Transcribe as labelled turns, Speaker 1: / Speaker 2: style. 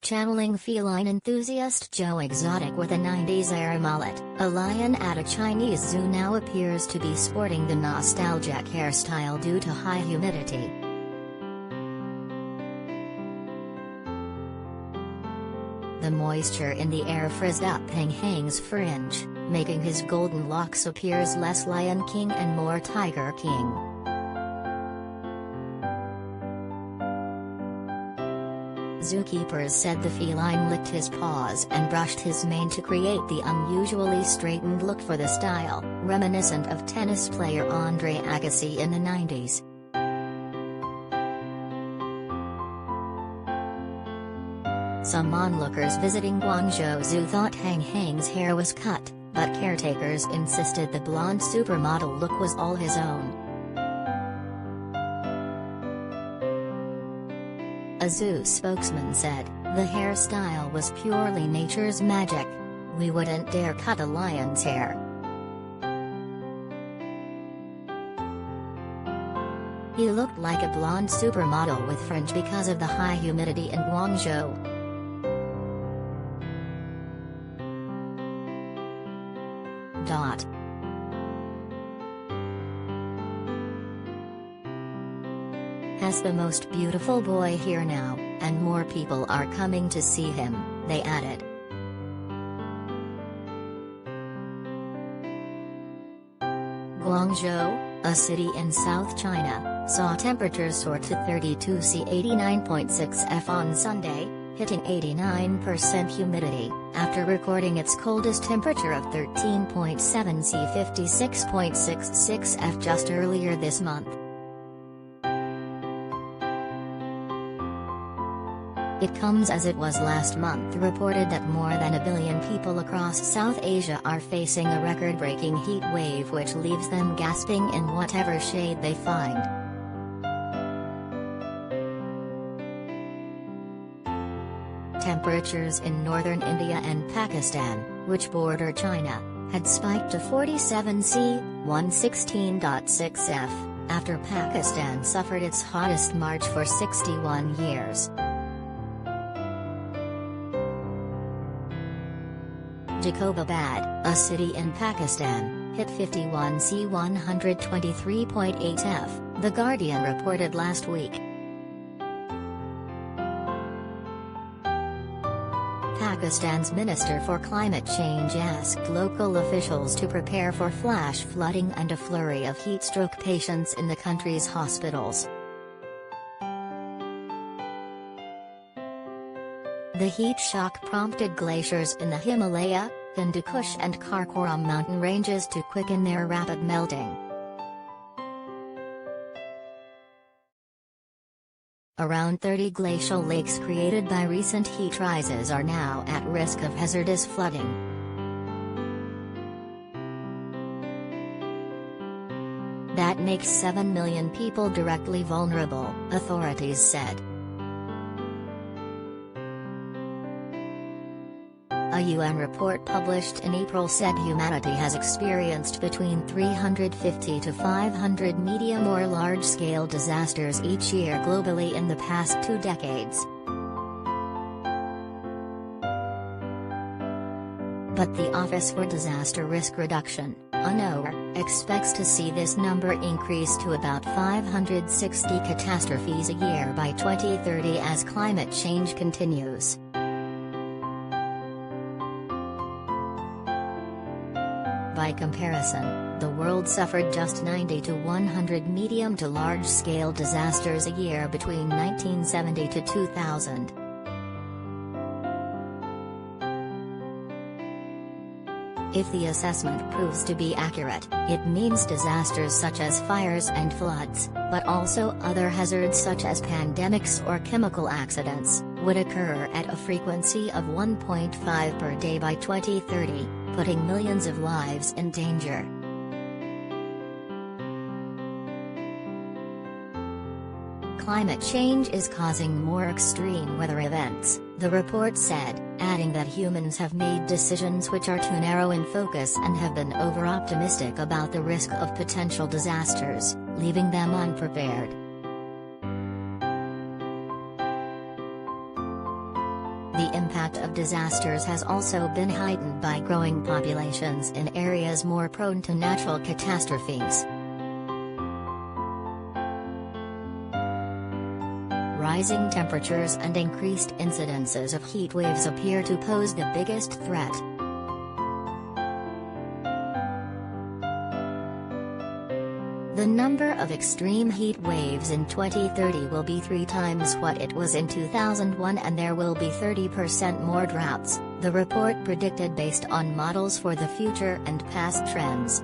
Speaker 1: Channeling feline enthusiast Joe Exotic with a 90s-era mullet, a lion at a Chinese zoo now appears to be sporting the nostalgic hairstyle due to high humidity. The moisture in the air frizzed up Hang's fringe, making his golden locks appears less Lion King and more Tiger King. Zookeepers said the feline licked his paws and brushed his mane to create the unusually straightened look for the style, reminiscent of tennis player Andre Agassi in the 90s. Some onlookers visiting Guangzhou Zo thought Hang's hair was cut, but caretakers insisted the blonde supermodel look was all his own. A zoo spokesman said, "The hairstyle was purely nature's magic. We wouldn't dare cut a lion's hair." He looked like a blonde supermodel with fringe because of the high humidity in Guangzhou. Has the most beautiful boy here now, and more people are coming to see him, they added. Guangzhou, a city in South China, saw temperatures soar to 32°C 89.6 F on Sunday, hitting 89% humidity, after recording its coldest temperature of 13.7°C 56.66 F just earlier this month. It comes as it was last month reported that more than 1 billion people across South Asia are facing a record-breaking heat wave which leaves them gasping in whatever shade they find. Temperatures in northern India and Pakistan, which border China, had spiked to 47°C, 116.6 F, after Pakistan suffered its hottest March for 61 years. Jacobabad, a city in Pakistan, hit 51°C 123.8 F, The Guardian reported last week. Pakistan's Minister for Climate Change asked local officials to prepare for flash flooding and a flurry of heat stroke patients in the country's hospitals. The heat shock prompted glaciers in the Himalaya, Hindu Kush and Karakoram mountain ranges to quicken their rapid melting. Around 30 glacial lakes created by recent heat rises are now at risk of hazardous flooding. That makes 7 million people directly vulnerable, authorities said. A UN report published in April said humanity has experienced between 350 to 500 medium or large-scale disasters each year globally in the past 2 decades. But the Office for Disaster Risk Reduction, UNOR, expects to see this number increase to about 560 catastrophes a year by 2030 as climate change continues. By comparison, the world suffered just 90 to 100 medium to large-scale disasters a year between 1970 to 2000. If the assessment proves to be accurate, it means disasters such as fires and floods, but also other hazards such as pandemics or chemical accidents, would occur at a frequency of 1.5 per day by 2030, putting millions of lives in danger. Climate change is causing more extreme weather events, the report said, adding that humans have made decisions which are too narrow in focus and have been over-optimistic about the risk of potential disasters, leaving them unprepared. The impact of disasters has also been heightened by growing populations in areas more prone to natural catastrophes. Rising temperatures and increased incidences of heat waves appear to pose the biggest threat. The number of extreme heat waves in 2030 will be 3 times what it was in 2001, and there will be 30% more droughts, the report predicted based on models for the future and past trends.